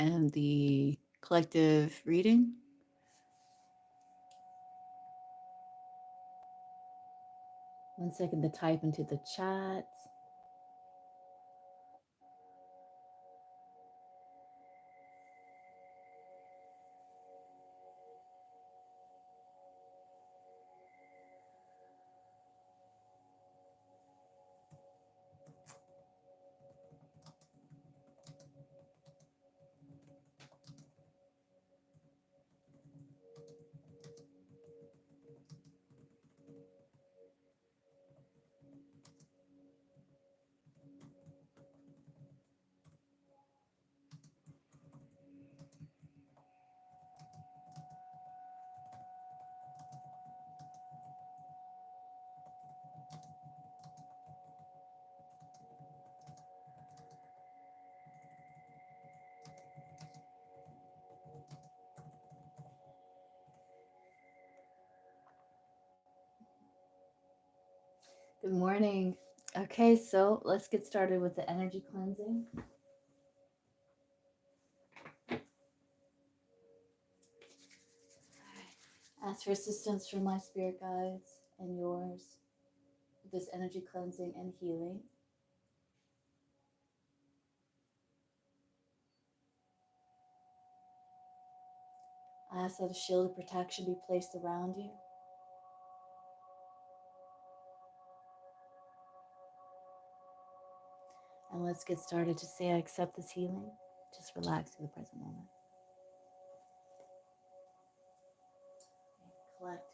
and the collective reading. One second to type into the chat. Good morning. Okay, so let's get started with the energy cleansing. Ask for assistance from my spirit guides and yours with this energy cleansing and healing. I ask that a shield of protection be placed around you. And let's get started to say I accept this healing. Just relax in the present moment. Collective.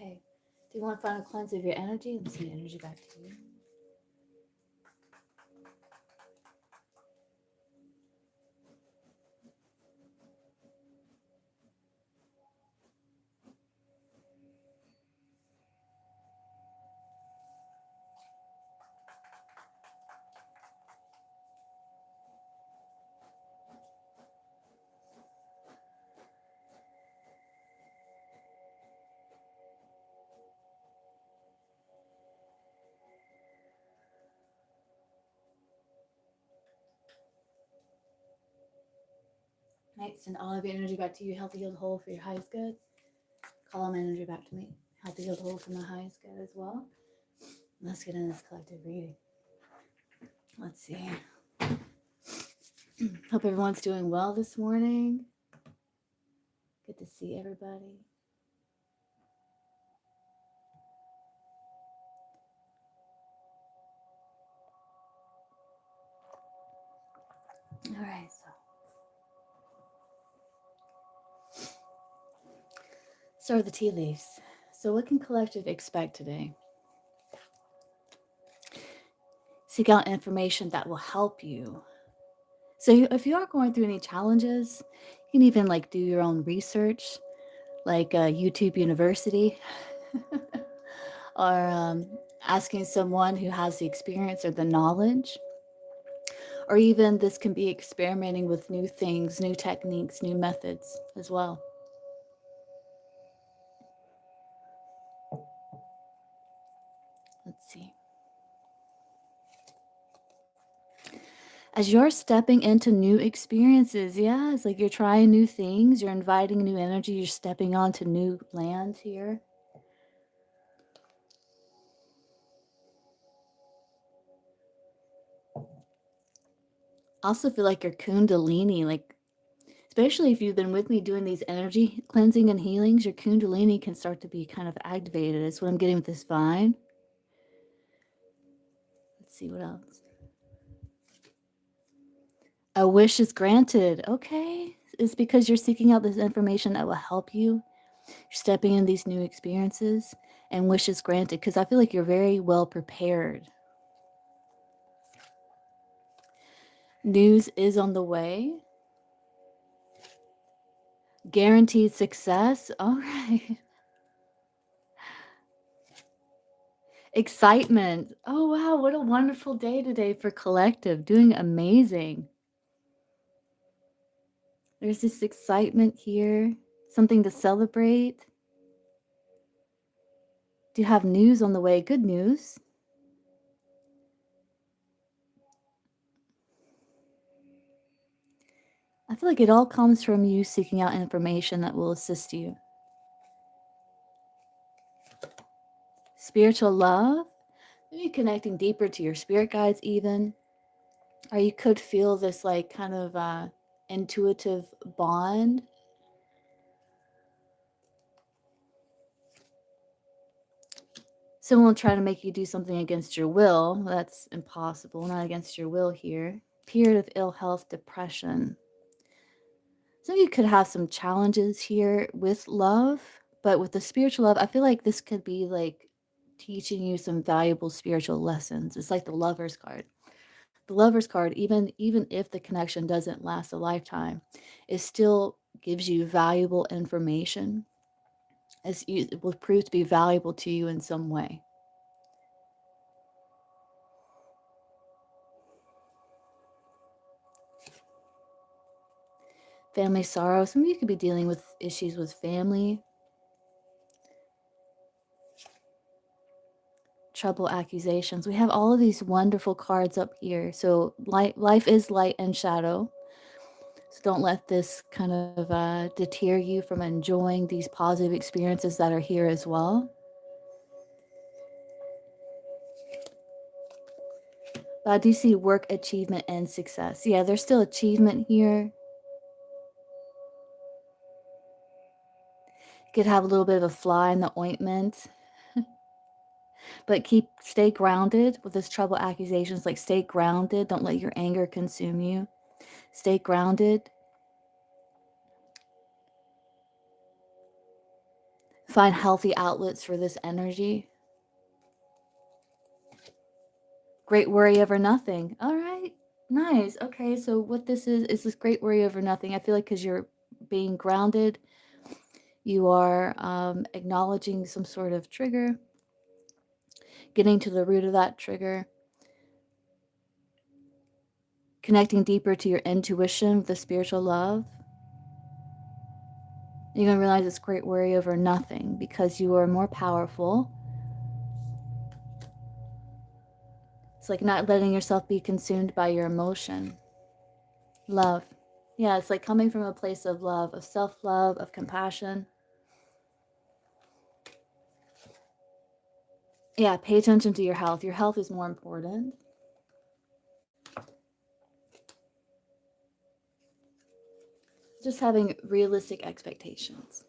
Okay. Do you want a final cleanse of your energy? Let's send energy back to you. Right, send all of your energy back to you. Healthy, healed, whole for your highest good. Call all my energy back to me. Healthy, healed, whole for my highest good as well. Let's get into this collective reading. Let's see. Hope everyone's doing well this morning. Good to see everybody. All right, start with the tea leaves. So, what can collective expect today? Seek out information that will help you. So, if you are going through any challenges, you can even like do your own research, like YouTube University, or asking someone who has the experience or the knowledge. Or even this can be experimenting with new things, new techniques, new methods as well. Let's see. As you're stepping into new experiences, yeah, it's like you're trying new things, you're inviting new energy, you're stepping onto new land here. Also feel like your kundalini, like especially if you've been with me doing these energy cleansing and healings, your kundalini can start to be kind of activated. That's what I'm getting with this vine. Let's see what else. A wish is granted. Okay. It's because you're seeking out this information that will help you. You're stepping in these new experiences, and wish is granted because I feel like you're very well prepared. News is on the way. Guaranteed success. All right. Excitement. Oh, wow. What a wonderful day today for collective. Doing amazing. There's this excitement here, something to celebrate. Do you have news on the way? Good news. I feel like it all comes from you seeking out information that will assist you. Spiritual love, maybe connecting deeper to your spirit guides, even. Or you could feel this, like, kind of intuitive bond. Someone will try to make you do something against your will. That's impossible, not against your will here. Period of ill health, depression. Some of you could have some challenges here with love, but with the spiritual love, I feel like this could be like teaching you some valuable spiritual lessons. It's like the Lover's card. The Lover's card, even if the connection doesn't last a lifetime, it still gives you valuable information. It will prove to be valuable to you in some way. Family sorrow. Some of you could be dealing with issues with family. Trouble, accusations. We have all of these wonderful cards up here. So life is light and shadow. So don't let this kind of deter you from enjoying these positive experiences that are here as well. But I do see work, achievement, and success. Yeah, there's still achievement here. Could have a little bit of a fly in the ointment. But stay grounded with this trouble, accusations. Like, stay grounded. Don't let your anger consume you. Stay grounded. Find healthy outlets for this energy. Great worry over nothing. All right. Nice. Okay. So what this is this great worry over nothing. I feel like because you're being grounded, you are acknowledging some sort of trigger, getting to the root of that trigger, connecting deeper to your intuition with the spiritual love. You're going to realize it's great worry over nothing because you are more powerful. It's like not letting yourself be consumed by your emotion. Love. Yeah, it's like coming from a place of love, of self-love, of compassion. Yeah, pay attention to your health. Your health is more important. Just having realistic expectations.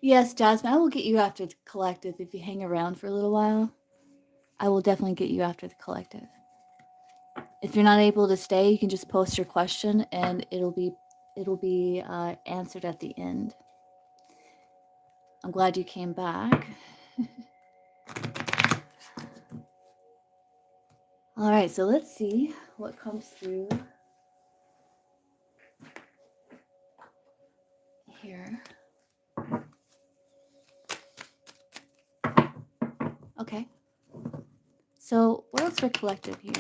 Yes, Jasmine, I will get you after the collective if you hang around for a little while. I will definitely get you after the collective. If you're not able to stay, you can just post your question and it'll be answered at the end. I'm glad you came back. All right, so let's see what comes through here. Okay. So what else for collective here?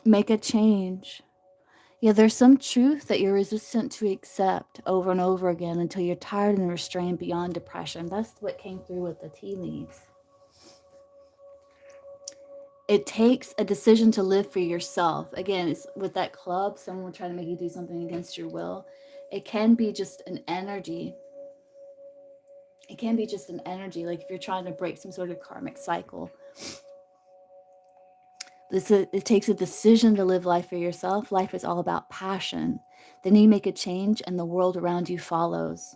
Make a change. Yeah, there's some truth that you're resistant to accept over and over again until you're tired and restrained beyond depression. That's what came through with the tea leaves. It takes a decision to live for yourself. Again, it's with that club, someone will try to make you do something against your will. It can be just an energy. It can be just an energy, like if you're trying to break some sort of karmic cycle. It takes a decision to live life for yourself. Life is all about passion. Then you make a change and the world around you follows.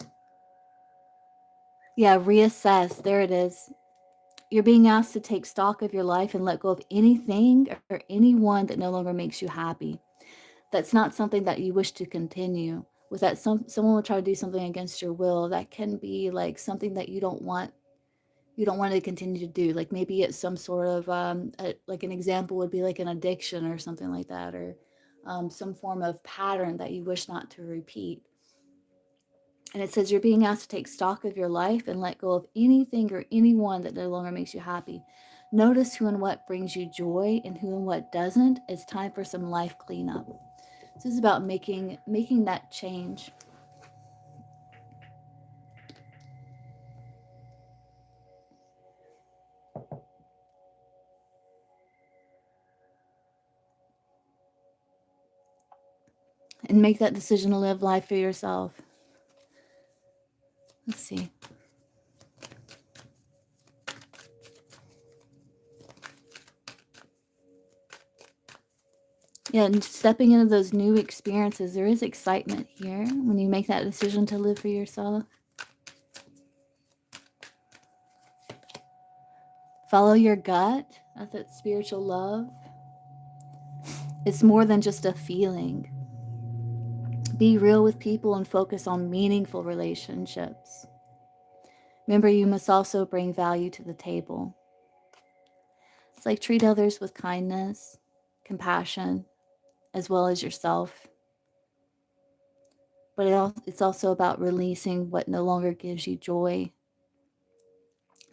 Yeah, reassess. There it is. You're being asked to take stock of your life and let go of anything or anyone that no longer makes you happy. That's not something that you wish to continue. With that, someone will try to do something against your will. That can be like something that you don't want to continue to do. Like maybe it's some sort of like an example would be like an addiction or something like that, or some form of pattern that you wish not to repeat. And it says you're being asked to take stock of your life and let go of anything or anyone that no longer makes you happy. Notice who and what brings you joy and who and what doesn't. It's time for some life cleanup. This is about making that change. And make that decision to live life for yourself. Let's see. Yeah, and stepping into those new experiences, there is excitement here when you make that decision to live for yourself. Follow your gut. That's that spiritual love. It's more than just a feeling. Be real with people and focus on meaningful relationships. Remember, you must also bring value to the table. It's like treat others with kindness, compassion, as well as yourself. But it's also about releasing what no longer gives you joy.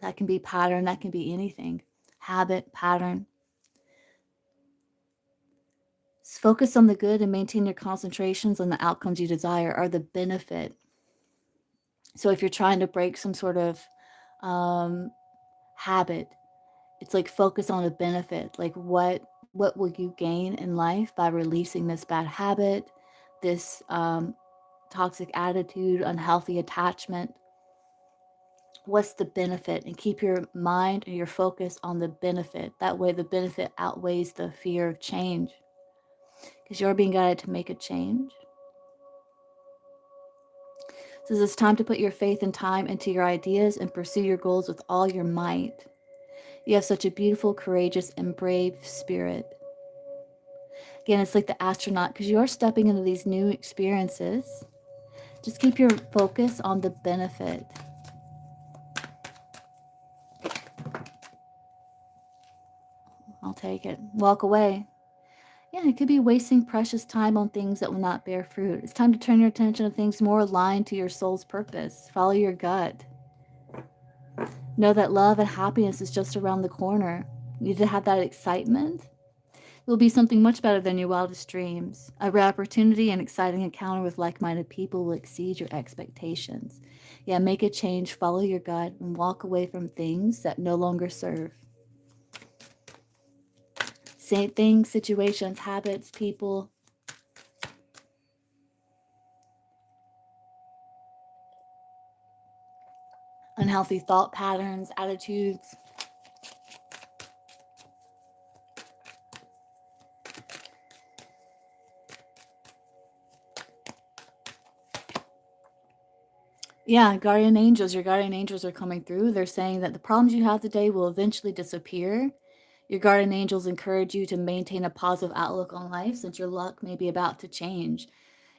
That can be pattern, that can be anything. Habit, pattern. Focus on the good and maintain your concentrations on the outcomes you desire or the benefit. So if you're trying to break some sort of habit, it's like focus on the benefit. Like what will you gain in life by releasing this bad habit, this toxic attitude, unhealthy attachment? What's the benefit? And keep your mind and your focus on the benefit. That way the benefit outweighs the fear of change, because you're being guided to make a change. So it's time to put your faith and time into your ideas and pursue your goals with all your might. You have such a beautiful, courageous, and brave spirit. Again, it's like the astronaut, because you are stepping into these new experiences. Just keep your focus on the benefit. I'll take it. Walk away. Yeah, it could be wasting precious time on things that will not bear fruit. It's time to turn your attention to things more aligned to your soul's purpose. Follow your gut. Know that love and happiness is just around the corner. You need to have that excitement. It will be something much better than your wildest dreams. A rare opportunity and exciting encounter with like-minded people will exceed your expectations. Yeah, make a change, follow your gut, and walk away from things that no longer serve. Same things, situations, habits, people. Unhealthy thought patterns, attitudes. Yeah, your guardian angels are coming through. They're saying that the problems you have today will eventually disappear. Your guardian angels encourage you to maintain a positive outlook on life since your luck may be about to change.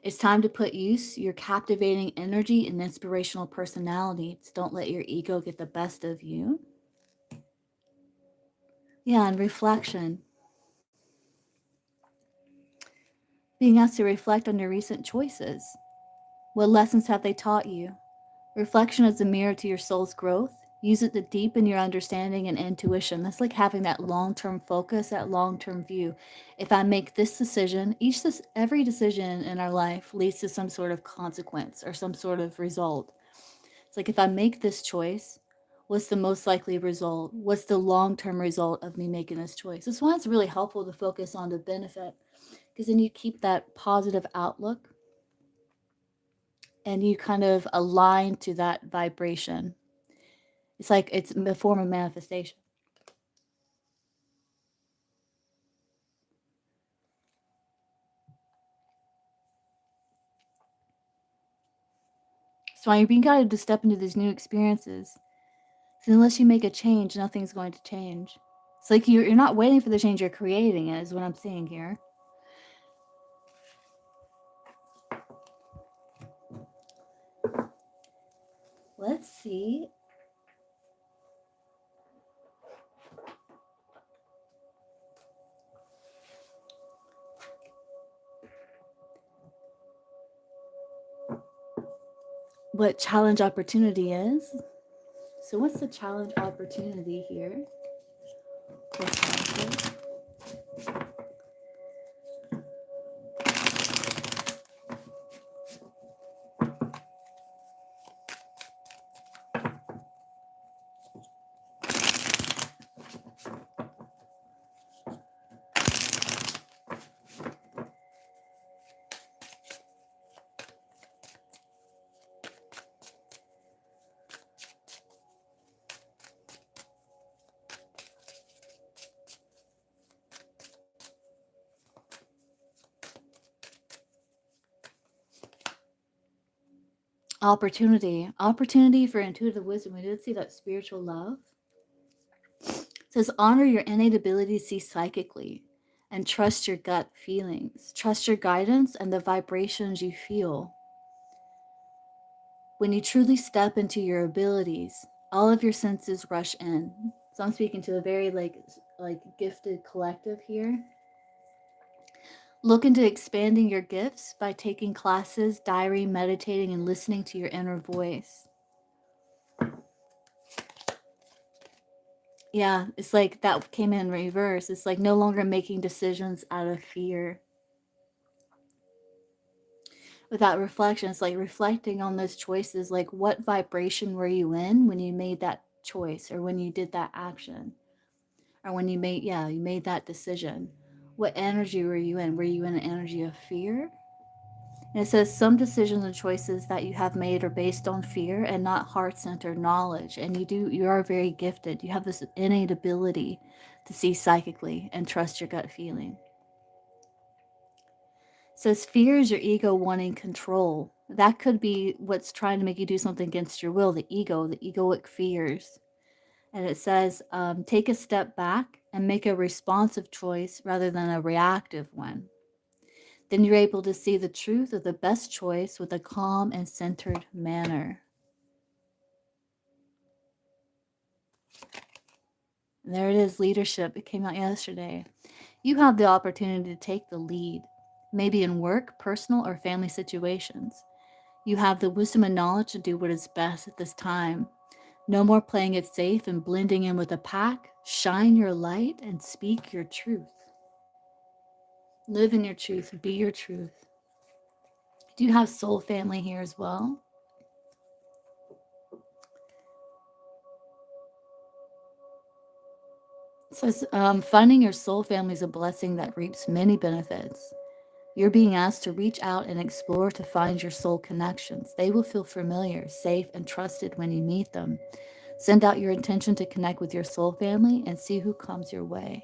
It's time to put use your captivating energy and inspirational personality. Don't let your ego get the best of you. Yeah, and reflection. Being asked to reflect on your recent choices. What lessons have they taught you? Reflection is a mirror to your soul's growth. Use it to deepen your understanding and intuition. That's like having that long-term focus, that long-term view. If I make this decision, every decision in our life leads to some sort of consequence or some sort of result. It's like if I make this choice, what's the most likely result? What's the long-term result of me making this choice? That's why it's really helpful to focus on the benefit, because then you keep that positive outlook and you kind of align to that vibration. It's like it's a form of manifestation. So while you're being guided to step into these new experiences, So unless you make a change, nothing's going to change. It's like you're not waiting for the change, you're creating it, is what I'm seeing here. Let's see. What challenge opportunity is. So what's the challenge opportunity here? Opportunity for intuitive wisdom. We did see that spiritual love. It says honor your innate ability to see psychically and trust your gut feelings. Trust your guidance and the vibrations you feel. When you truly step into your abilities, all of your senses rush in. So I'm speaking to a very like gifted collective here. Look into expanding your gifts by taking classes, diary, meditating, and listening to your inner voice. Yeah, it's like that came in reverse. It's like no longer making decisions out of fear. Without reflection, it's like reflecting on those choices. Like, what vibration were you in when you made that choice, or when you did that action, or when you made that decision? What energy were you in? Were you in an energy of fear? And it says some decisions and choices that you have made are based on fear and not heart-centered knowledge. And you are very gifted. You have this innate ability to see psychically and trust your gut feeling. It says fear is your ego wanting control. That could be what's trying to make you do something against your will, the egoic fears. And it says take a step back and make a responsive choice rather than a reactive one. Then you're able to see the truth of the best choice with a calm and centered manner. And there it is, leadership. It came out yesterday. You have the opportunity to take the lead, maybe in work, personal, or family situations. You have the wisdom and knowledge to do what is best at this time. No more playing it safe and blending in with the pack. Shine your light and speak your truth. Live in your truth. Be your truth. Do you have soul family here as well? It says finding your soul family is a blessing that reaps many benefits. You're being asked to reach out and explore to find your soul connections. They will feel familiar, safe, and trusted when you meet them. Send out your intention to connect with your soul family and see who comes your way.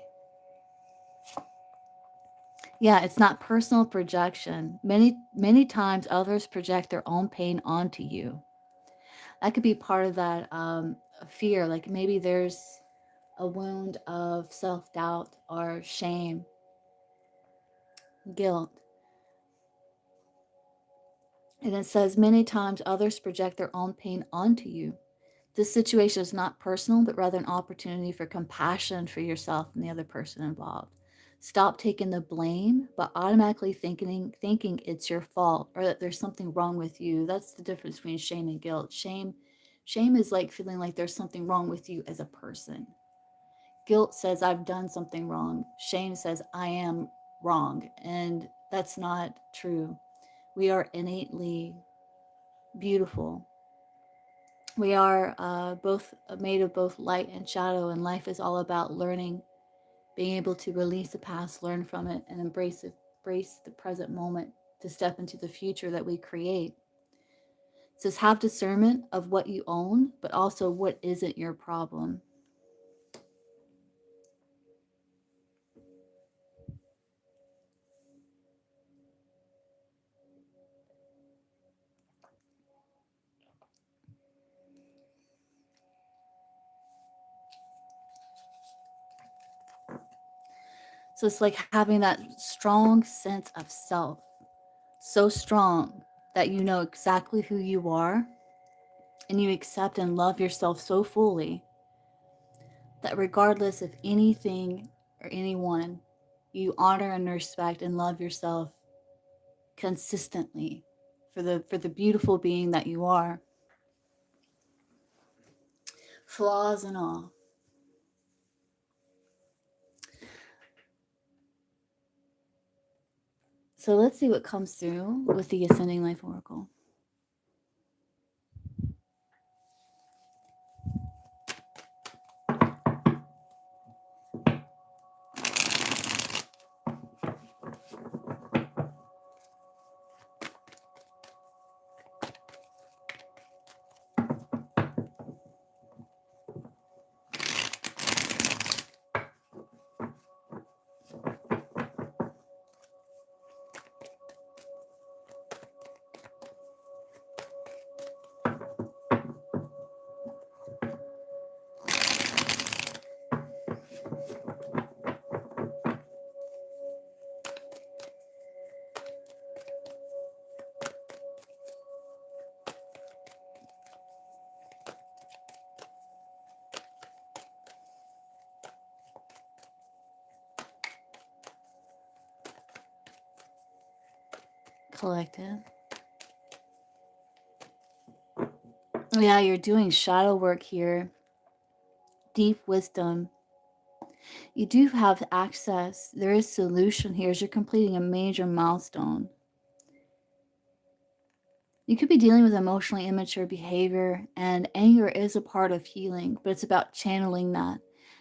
Yeah, it's not personal projection. Many times others project their own pain onto you. That could be part of that fear. Like maybe there's a wound of self-doubt or shame, guilt. And it says many times others project their own pain onto you. This situation is not personal, but rather an opportunity for compassion for yourself and the other person involved. Stop taking the blame, but automatically thinking it's your fault or that there's something wrong with you. That's the difference between shame and guilt. Shame is like feeling like there's something wrong with you as a person. Guilt says I've done something wrong. Shame says I am wrong, and that's not true. We are innately beautiful. We are both made of both light and shadow, and life is all about learning, being able to release the past, learn from it, and embrace the present moment to step into the future that we create. It says have discernment of what you own, but also what isn't your problem. So it's like having that strong sense of self, so strong that you know exactly who you are and you accept and love yourself so fully that regardless of anything or anyone, you honor and respect and love yourself consistently for the beautiful being that you are, flaws and all. So let's see what comes through with the Ascending Life Oracle. Collective. Yeah, you're doing shadow work here. Deep wisdom. You do have access. There is solution here as you're completing a major milestone. You could be dealing with emotionally immature behavior, and anger is a part of healing, but it's about channeling that.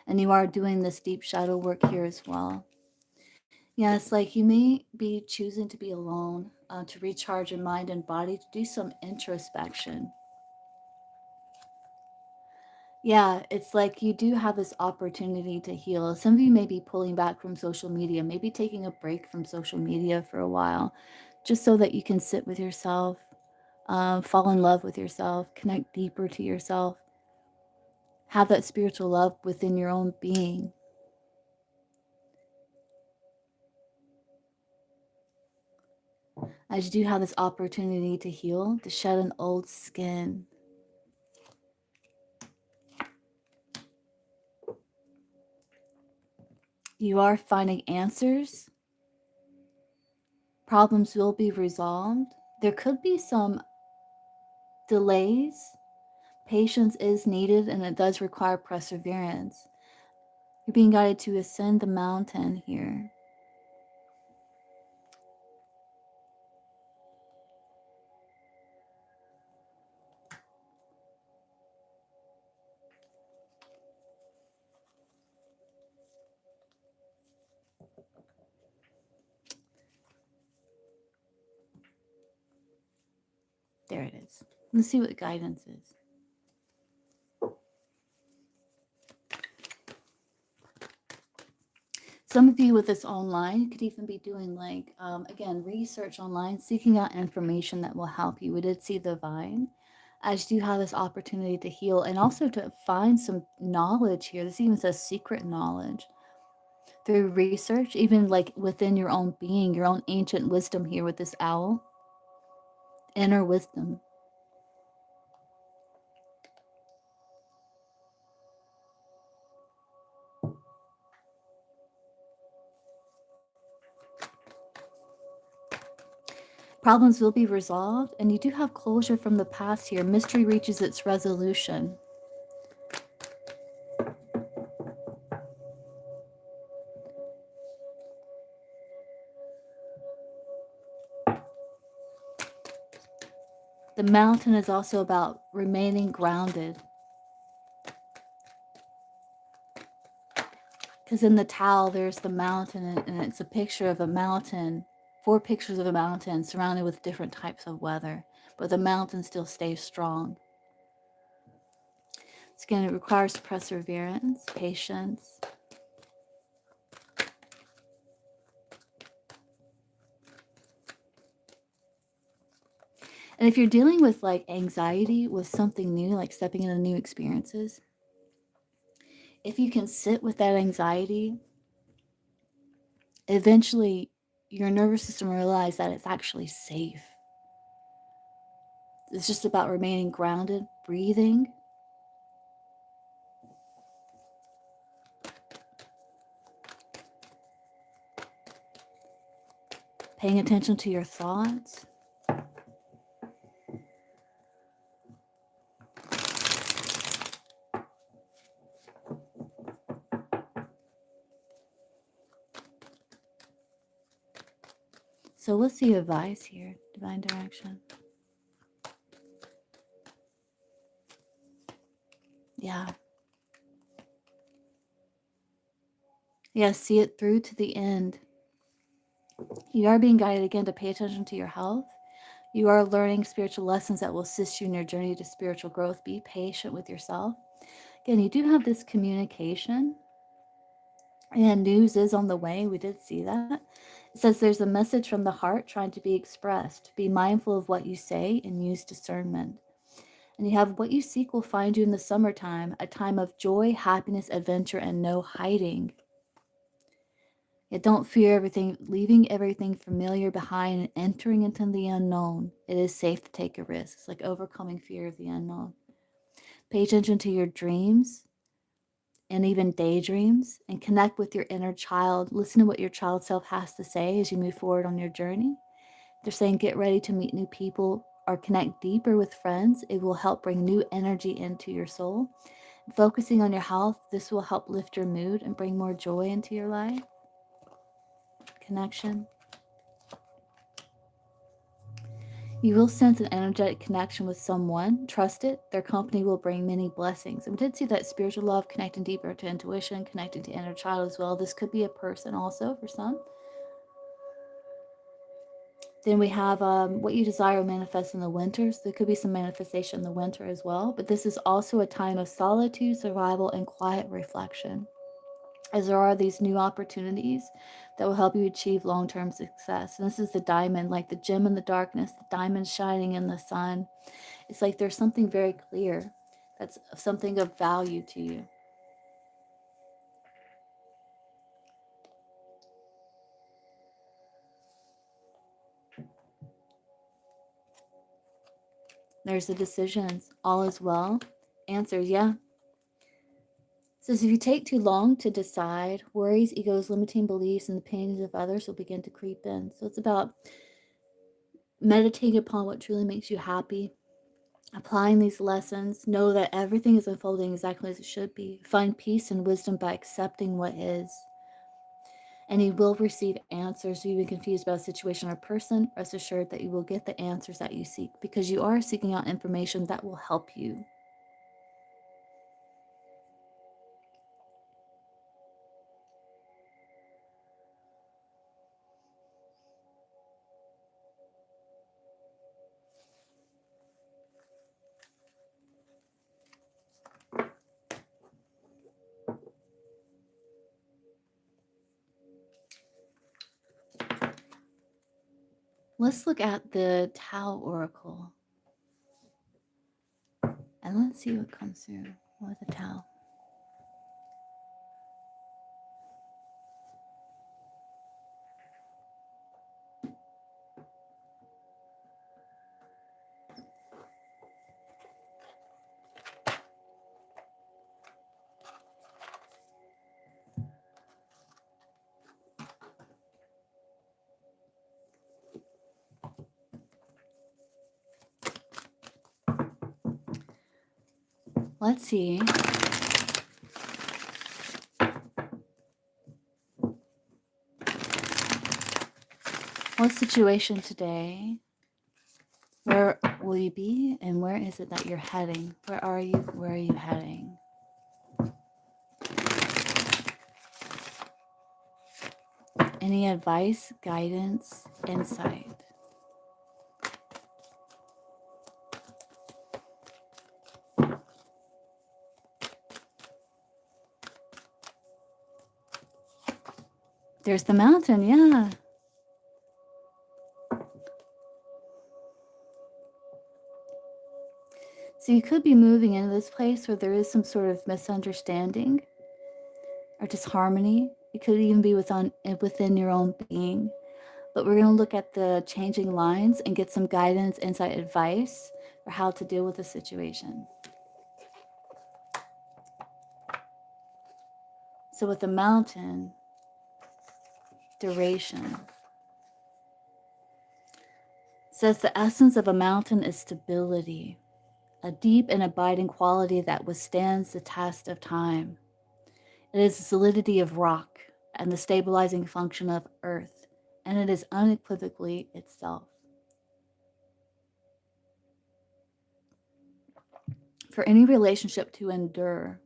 And you are doing this deep shadow work here as well. Yeah, it's like you may be choosing to be alone, to recharge your mind and body, to do some introspection. Yeah, it's like you do have this opportunity to heal. Some of you may be pulling back from social media, maybe taking a break from social media for a while, just so that you can sit with yourself, fall in love with yourself, connect deeper to yourself, have that spiritual love within your own being. As you do have this opportunity to heal, to shed an old skin. You are finding answers. Problems will be resolved. There could be some delays. Patience is needed and it does require perseverance. You're being guided to ascend the mountain here. There it is. Let's see what guidance is. Some of you with this online could even be doing like, again, research online, seeking out information that will help you. We did see the vine. As you have this opportunity to heal and also to find some knowledge here. This even says secret knowledge. Through research, even like within your own being, your own ancient wisdom here with this owl. Inner wisdom. Problems will be resolved, and you do have closure from the past here. Mystery reaches its resolution. The mountain is also about remaining grounded. Because in the towel, there's the mountain, and it's a picture of a mountain, 4 pictures of a mountain surrounded with different types of weather, but the mountain still stays strong. So again, it requires perseverance, patience. And if you're dealing with like anxiety with something new, like stepping into new experiences, if you can sit with that anxiety eventually your nervous system will realize that it's actually safe. It's just about remaining grounded, breathing. Paying attention to your thoughts. So what's the advice here, divine direction? Yeah. Yeah, see it through to the end. You are being guided again to pay attention to your health. You are learning spiritual lessons that will assist you in your journey to spiritual growth. Be patient with yourself. Again, you do have this communication, and news is on the way. We did see that. It says there's a message from the heart trying to be expressed. Be mindful of what you say and use discernment. And you have what you seek will find you in the summertime, a time of joy, happiness, adventure, and no hiding. Yet don't fear everything, leaving everything familiar behind and entering into the unknown. It is safe to take a risk. It's like overcoming fear of the unknown. Pay attention to your dreams and even daydreams and connect with your inner child. Listen to what your child self has to say as you move forward on your journey. They're saying get ready to meet new people or connect deeper with friends. It will help bring new energy into your soul. Focusing on your health, this will help lift your mood and bring more joy into your life. Connection. You will sense an energetic connection with someone. Trust it. Their company will bring many blessings. And we did see that spiritual love, connecting deeper to intuition, connecting to inner child as well. This could be a person also for some. Then we have what you desire will manifest in the winter. So there could be some manifestation in the winter as well. But this is also a time of solitude, survival, and quiet reflection, as there are these new opportunities that will help you achieve long-term success. And this is the diamond, like the gem in the darkness, the diamond shining in the sun. It's like there's something very clear that's something of value to you. There's the decisions. All is well. Answers, yeah. Says if you take too long to decide, worries, egos, limiting beliefs, and the opinions of others will begin to creep in. So it's about meditating upon what truly makes you happy, applying these lessons, know that everything is unfolding exactly as it should be. Find peace and wisdom by accepting what is. And you will receive answers. If you've been confused about a situation or person, rest assured that you will get the answers that you seek because you are seeking out information that will help you. Let's look at the Tao Oracle. And let's see what comes through with the Tao. Let's see. What situation today? Where will you be? And where is it that you're heading? Where are you? Where are you heading? Any advice, guidance, insight? There's the mountain, yeah. So you could be moving into this place where there is some sort of misunderstanding or disharmony. It could even be within your own being. But we're going to look at the changing lines and get some guidance, insight, advice for how to deal with the situation. So with the mountain, duration. It says the essence of a mountain is stability, a deep and abiding quality that withstands the test of time. It is the solidity of rock and the stabilizing function of earth, and it is unequivocally itself. For any relationship to endure,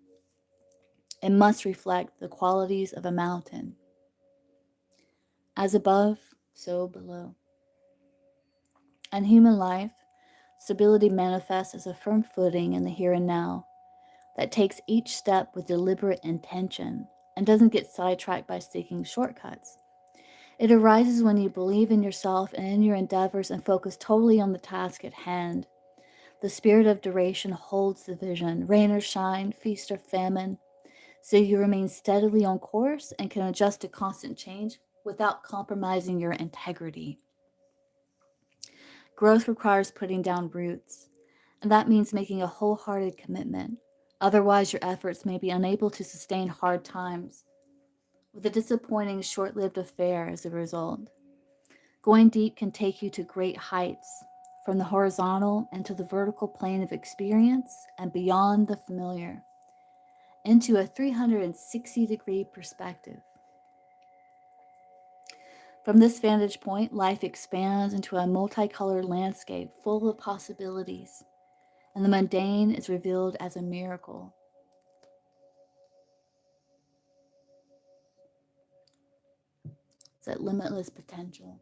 it must reflect the qualities of a mountain. As above, so below. In human life, stability manifests as a firm footing in the here and now that takes each step with deliberate intention and doesn't get sidetracked by seeking shortcuts. It arises when you believe in yourself and in your endeavors and focus totally on the task at hand. The spirit of duration holds the vision, rain or shine, feast or famine, so you remain steadily on course and can adjust to constant change without compromising your integrity. Growth requires putting down roots, and that means making a wholehearted commitment. Otherwise, your efforts may be unable to sustain hard times, with a disappointing, short-lived affair as a result. Going deep can take you to great heights, from the horizontal into the vertical plane of experience and beyond the familiar, into a 360-degree perspective. From this vantage point, life expands into a multicolored landscape full of possibilities, and the mundane is revealed as a miracle. It's that limitless potential.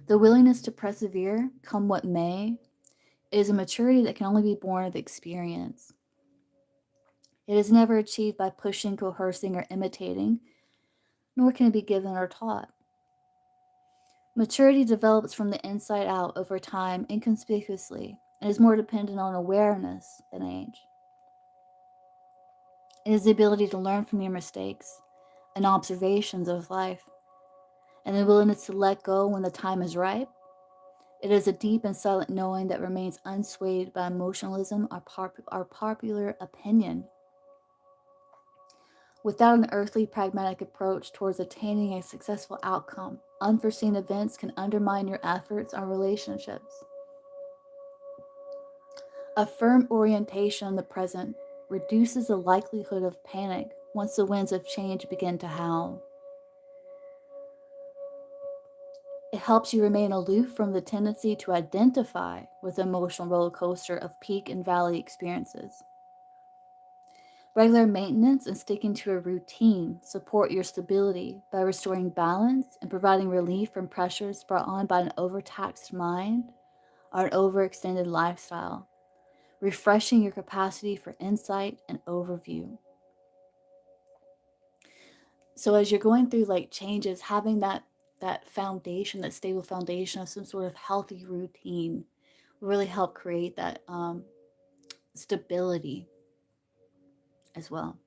The willingness to persevere, come what may, is a maturity that can only be born of experience. It is never achieved by pushing, coercing, or imitating, nor can it be given or taught. Maturity develops from the inside out over time, inconspicuously, and is more dependent on awareness than age. It is the ability to learn from your mistakes and observations of life, and the willingness to let go when the time is ripe. It is a deep and silent knowing that remains unswayed by emotionalism or popular opinion. Without an earthly, pragmatic approach towards attaining a successful outcome, unforeseen events can undermine your efforts or relationships. A firm orientation in the present reduces the likelihood of panic once the winds of change begin to howl. It helps you remain aloof from the tendency to identify with the emotional roller coaster of peak and valley experiences. Regular maintenance and sticking to a routine support your stability by restoring balance and providing relief from pressures brought on by an overtaxed mind or an overextended lifestyle, refreshing your capacity for insight and overview. So as you're going through like changes, having that foundation, that stable foundation of some sort of healthy routine will really help create that stability as well.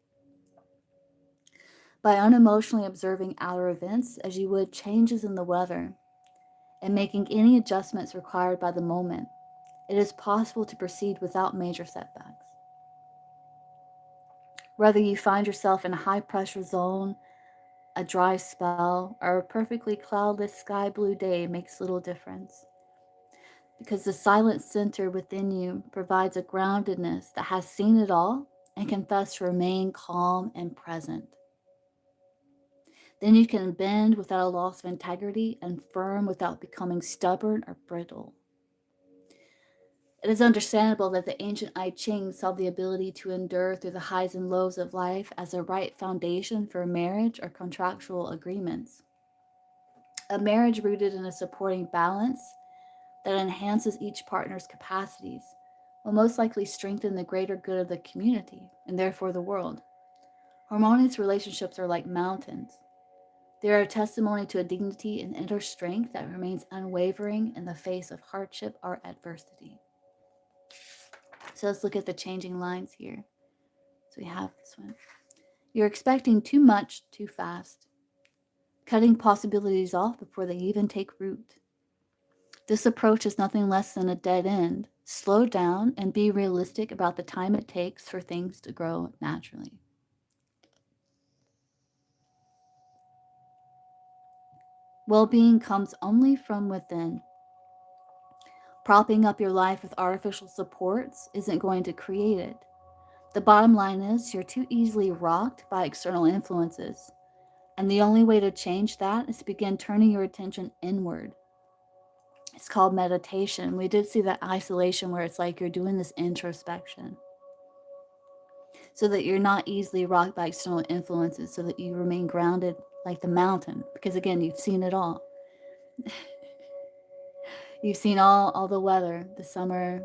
By unemotionally observing outer events as you would changes in the weather and making any adjustments required by the moment, it is possible to proceed without major setbacks. Whether you find yourself in a high pressure zone, a dry spell, or a perfectly cloudless sky blue day makes little difference, because the silent center within you provides a groundedness that has seen it all and can thus remain calm and present. Then you can bend without a loss of integrity and firm without becoming stubborn or brittle. It is understandable that the ancient I Ching saw the ability to endure through the highs and lows of life as a right foundation for marriage or contractual agreements. A marriage rooted in a supporting balance that enhances each partner's capacities will most likely strengthen the greater good of the community and therefore the world. Harmonious relationships are like mountains. They are a testimony to a dignity and inner strength that remains unwavering in the face of hardship or adversity. So let's look at the changing lines here. So we have this one. You're expecting too much too fast, cutting possibilities off before they even take root. This approach is nothing less than a dead end. Slow down and be realistic about the time it takes for things to grow naturally. Well-being comes only from within. Propping up your life with artificial supports isn't going to create it. The bottom line is you're too easily rocked by external influences. And the only way to change that is to begin turning your attention inward. It's called meditation. We did see that isolation where it's like you're doing this introspection so that you're not easily rocked by external influences, so that you remain grounded like the mountain. Because again, you've seen it all. You've seen all the weather, the summer,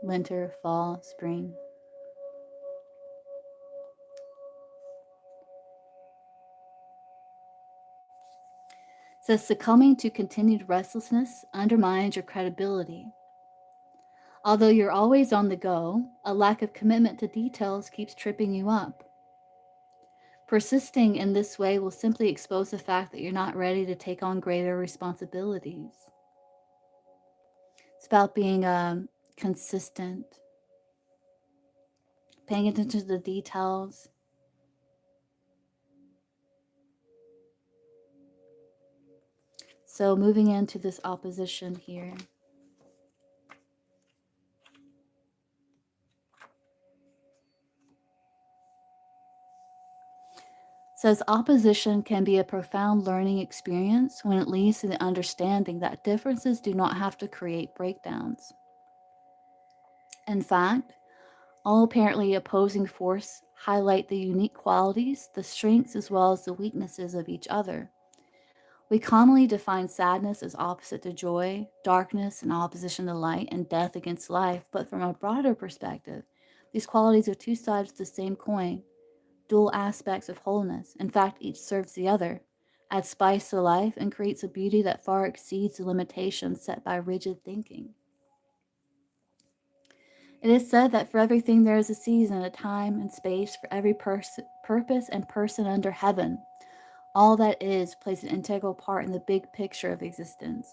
winter, fall, spring. So succumbing to continued restlessness undermines your credibility. Although you're always on the go, a lack of commitment to details keeps tripping you up. Persisting in this way will simply expose the fact that you're not ready to take on greater responsibilities. It's about being consistent, paying attention to the details. So moving into this opposition here. Says opposition can be a profound learning experience when it leads to the understanding that differences do not have to create breakdowns. In fact, all apparently opposing forces highlight the unique qualities, the strengths, as well as the weaknesses of each other. We commonly define sadness as opposite to joy, darkness in opposition to light, and death against life, but from a broader perspective, these qualities are two sides of the same coin, dual aspects of wholeness. In fact, each serves the other, adds spice to life, and creates a beauty that far exceeds the limitations set by rigid thinking. It is said that for everything there is a season, a time and space for every purpose and person under heaven. All that is plays an integral part in the big picture of existence.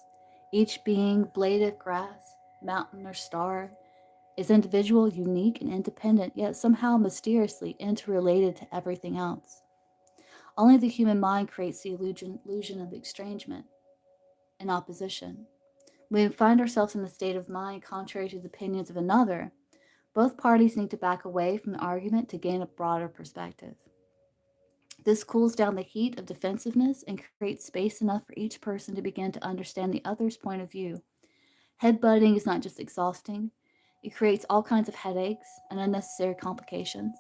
Each being, blade of grass, mountain, or star, is individual, unique, and independent, yet somehow mysteriously interrelated to everything else. Only the human mind creates the illusion of estrangement and opposition. When we find ourselves in the state of mind contrary to the opinions of another, both parties need to back away from the argument to gain a broader perspective. This cools down the heat of defensiveness and creates space enough for each person to begin to understand the other's point of view. Headbutting is not just exhausting, it creates all kinds of headaches and unnecessary complications.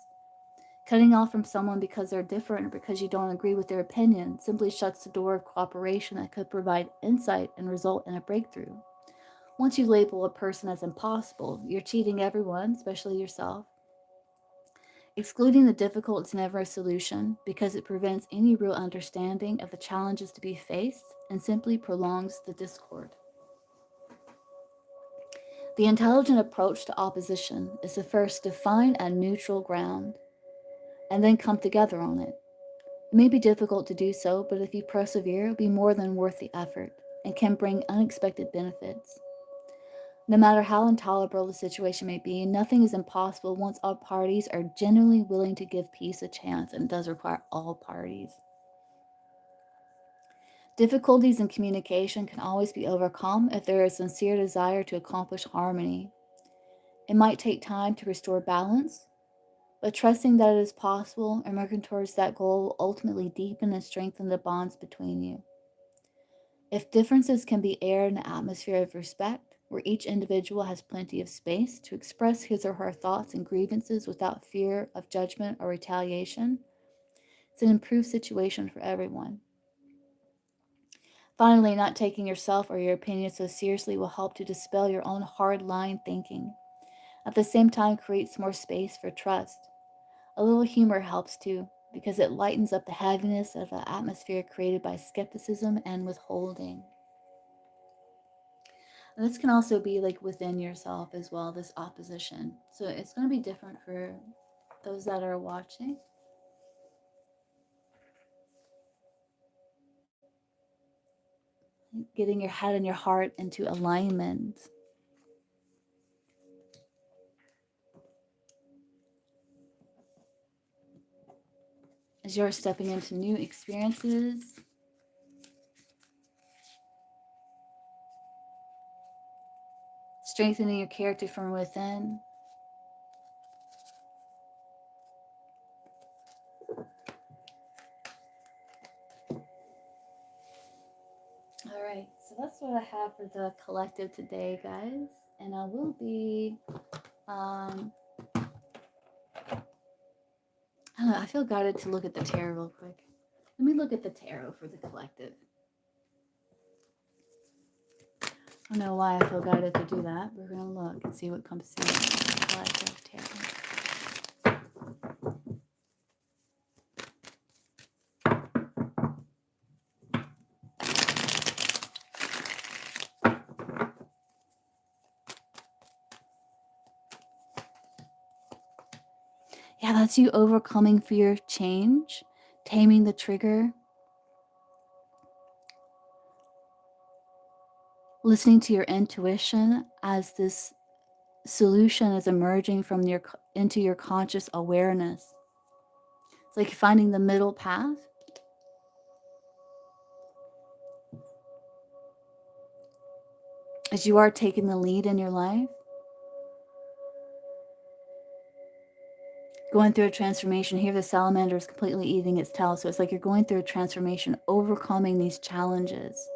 Cutting off from someone because they're different or because you don't agree with their opinion simply shuts the door of cooperation that could provide insight and result in a breakthrough. Once you label a person as impossible, you're cheating everyone, especially yourself. Excluding the difficult is never a solution because it prevents any real understanding of the challenges to be faced and simply prolongs the discord. The intelligent approach to opposition is to first define a neutral ground and then come together on it. It may be difficult to do so, but if you persevere, it will be more than worth the effort and can bring unexpected benefits. No matter how intolerable the situation may be, nothing is impossible once all parties are genuinely willing to give peace a chance, and it does require all parties. Difficulties in communication can always be overcome if there is a sincere desire to accomplish harmony. It might take time to restore balance, but trusting that it is possible and working towards that goal will ultimately deepen and strengthen the bonds between you. If differences can be aired in an atmosphere of respect, where each individual has plenty of space to express his or her thoughts and grievances without fear of judgment or retaliation, it's an improved situation for everyone. Finally, not taking yourself or your opinion so seriously will help to dispel your own hard-line thinking. At the same time, creates more space for trust. A little humor helps too, because it lightens up the heaviness of the atmosphere created by skepticism and withholding. And this can also be like within yourself as well, this opposition. So it's going to be different for those that are watching. getting your head and your heart into alignment. As you're stepping into new experiences, strengthening your character from within. All right, so that's what I have for the collective today, guys. And I will be, I don't know, I feel guided to look at the tarot real quick. Let me look at the tarot for the collective. I don't know why I feel guided to do that. We're going to look and see what comes through the collective tarot. Yeah, that's you overcoming fear of change, taming the trigger, listening to your intuition as this solution is emerging from into your conscious awareness. It's like finding the middle path. As you are taking the lead in your life, going through a transformation. Here the salamander is completely eating its tail, so it's like you're going through a transformation, overcoming these challenges.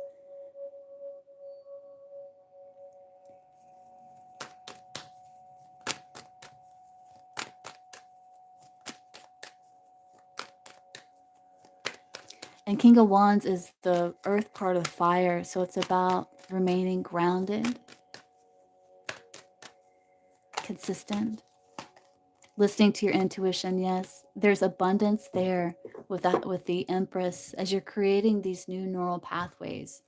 And King of Wands is the earth part of fire, so it's about remaining grounded, consistent, listening to your intuition. Yes, there's abundance there with that, with the Empress, as you're creating these new neural pathways.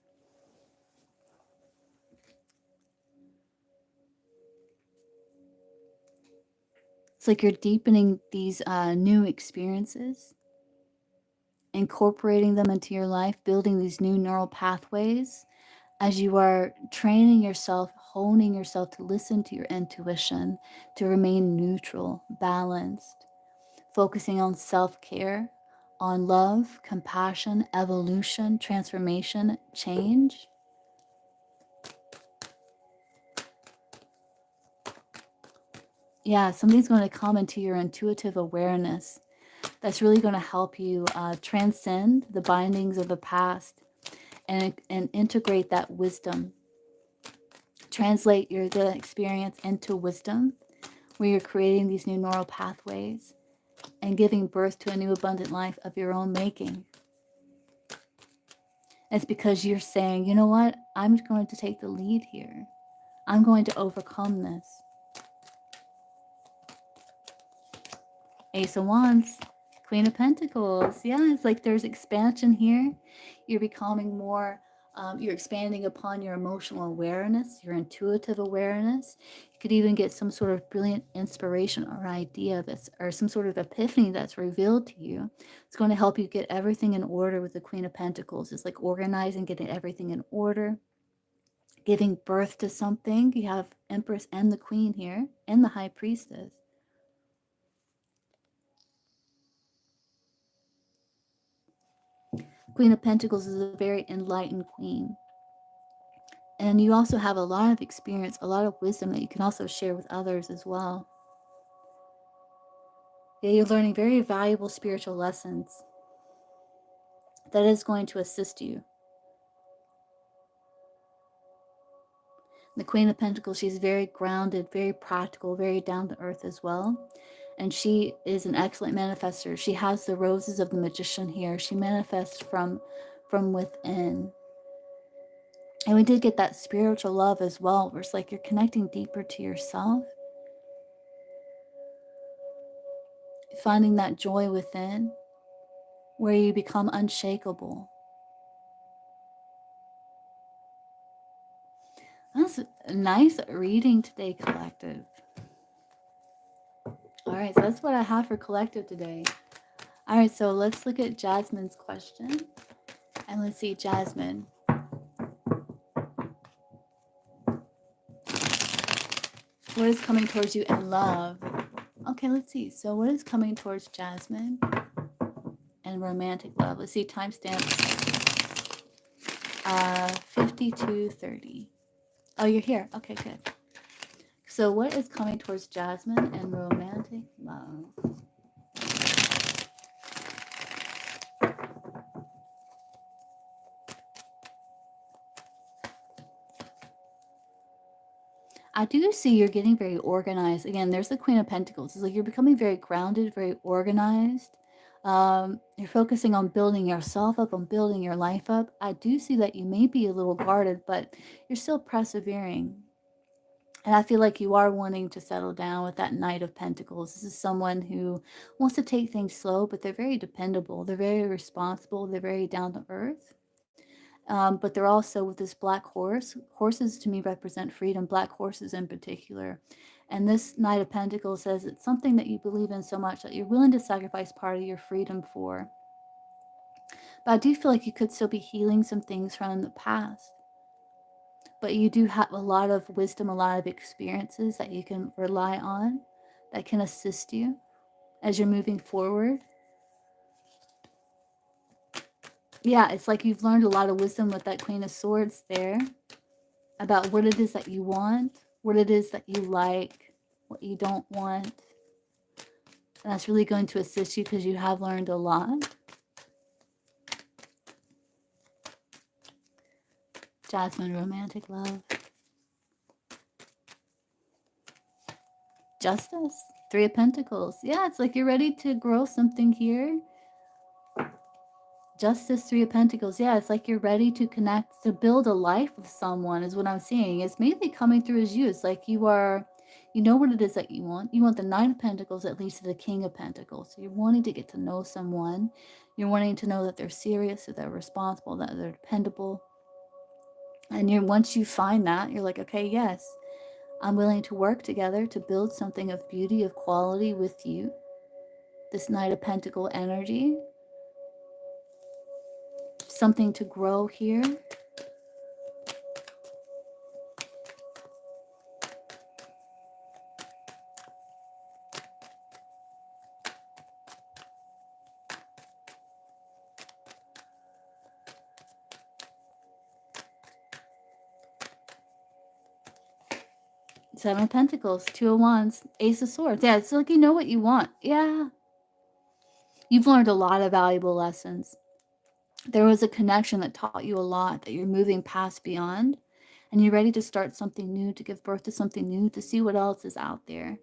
It's like you're deepening these new experiences, incorporating them into your life, building these new neural pathways as you are training yourself, honing yourself to listen to your intuition, to remain neutral, balanced, focusing on self-care, on love, compassion, evolution, transformation, change. Yeah, something's going to come into your intuitive awareness that's really going to help you transcend the bindings of the past and integrate that wisdom. Translate the experience into wisdom, where you're creating these new neural pathways and giving birth to a new abundant life of your own making. It's because you're saying, you know what? I'm going to take the lead here. I'm going to overcome this. Ace of Wands, Queen of Pentacles. Yeah, it's like there's expansion here. You're becoming more, you're expanding upon your emotional awareness, your intuitive awareness. You could even get some sort of brilliant inspiration or idea that's, or some sort of epiphany that's revealed to you. It's going to help you get everything in order with the Queen of Pentacles. It's like organizing, getting everything in order, giving birth to something. You have Empress and the Queen here, and the High Priestess. Queen of Pentacles is a very enlightened queen. And you also have a lot of experience, a lot of wisdom that you can also share with others as well. Yeah, you're learning very valuable spiritual lessons that is going to assist you. The Queen of Pentacles, she's very grounded, very practical, very down to earth as well. And she is an excellent manifester. She has the roses of the magician here. She manifests from within. And we did get that spiritual love as well, where it's like you're connecting deeper to yourself, finding that joy within, where you become unshakable. That's a nice reading today, collective. All right, so that's what I have for collective today. All right, so let's look at Jasmine's question. And let's see, Jasmine, What is coming towards you in love? Okay, let's see. So what is coming towards Jasmine and romantic love? Let's see, timestamp 52:30. Oh, you're here. Okay, good. So what is coming towards Jasmine and romantic love? I do see you're getting very organized. Again, there's the Queen of Pentacles. It's like you're becoming very grounded, very organized. You're focusing on building yourself up, on building your life up. I do see that you may be a little guarded, but you're still persevering. And I feel like you are wanting to settle down with that Knight of Pentacles. This is someone who wants to take things slow, but they're very dependable. They're very responsible. They're very down to earth. But they're also with this black horse. Horses to me represent freedom, black horses in particular. And this Knight of Pentacles says it's something that you believe in so much that you're willing to sacrifice part of your freedom for. But I do feel like you could still be healing some things from the past. But you do have a lot of wisdom, a lot of experiences that you can rely on that can assist you as you're moving forward. Yeah, it's like you've learned a lot of wisdom with that Queen of Swords there about what it is that you want, what it is that you like, what you don't want. And that's really going to assist you because you have learned a lot. Jasmine, romantic love. Justice, Three of Pentacles. Yeah, it's like you're ready to grow something here. Justice, Three of Pentacles. Yeah, it's like you're ready to connect, to build a life with someone is what I'm seeing. It's mainly coming through as you. It's like you know what it is that you want. You want the Nine of Pentacles that leads to the King of Pentacles. So you're wanting to get to know someone. You're wanting to know that they're serious, that they're responsible, that they're dependable. And once you find that, you're like, okay, yes, I'm willing to work together to build something of beauty, of quality with you. This Knight of Pentacle energy. Something to grow here. Seven of Pentacles, Two of Wands, Ace of Swords. Yeah, it's like you know what you want. Yeah. You've learned a lot of valuable lessons. There was a connection that taught you a lot that you're moving past beyond. And you're ready to start something new, to give birth to something new, to see what else is out there.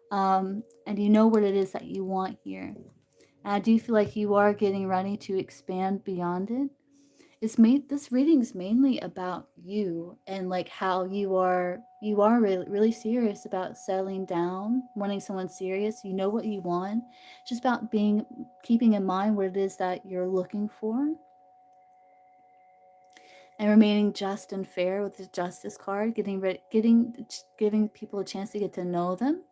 And you know what it is that you want here. And I do feel like you are getting ready to expand beyond it. This reading is mainly about you and like how you are really serious about settling down, wanting someone serious. You know what you want. It's just about keeping in mind what it is that you're looking for, and remaining just and fair with the Justice card, giving people a chance to get to know them.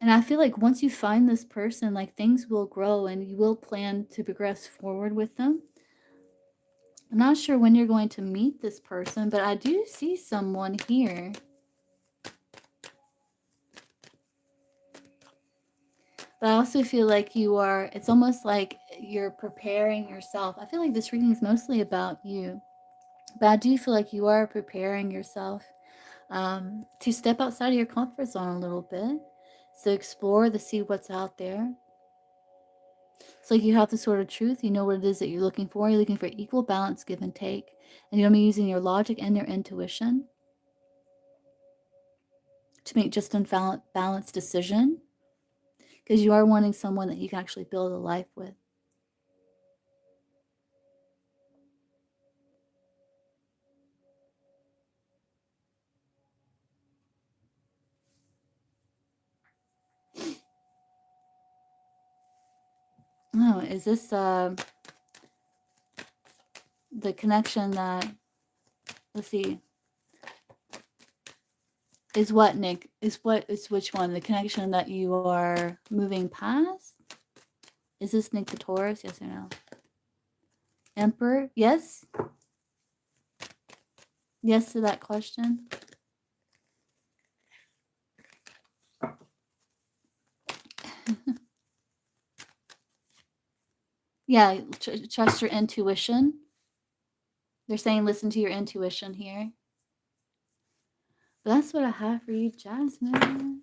And I feel like once you find this person, like things will grow and you will plan to progress forward with them. I'm not sure when you're going to meet this person, but I do see someone here. But I also feel like it's almost like you're preparing yourself. I feel like this reading is mostly about you. But I do feel like you are preparing yourself to step outside of your comfort zone a little bit. So explore to see what's out there. It's like you have the sort of truth. You know what it is that you're looking for. You're looking for equal balance, give and take. And you're going to be using your logic and your intuition to make just and balanced decision. Because you are wanting someone that you can actually build a life with. Oh, is this the connection that, let's see, is what, Nick? Is which one? The connection that you are moving past? Is this Nick the Taurus? Yes or no? Emperor, yes? Yes to that question? Yeah, trust your intuition. They're saying listen to your intuition here. But that's what I have for you, Jasmine.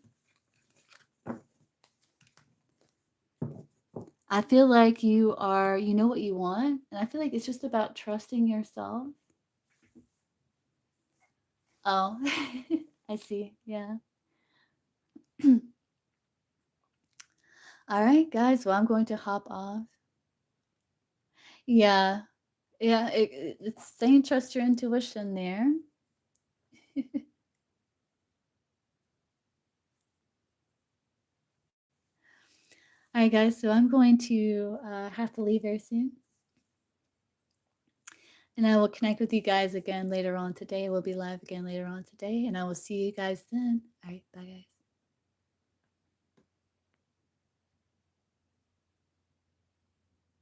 I feel like you know what you want, and I feel like it's just about trusting yourself. Oh, I see. Yeah. All right, guys. Well, I'm going to hop off. Yeah. Yeah. It's saying trust your intuition there. All right, guys. So I'm going to have to leave very soon. And I will connect with you guys again later on today. We'll be live again later on today. And I will see you guys then. All right. Bye, guys.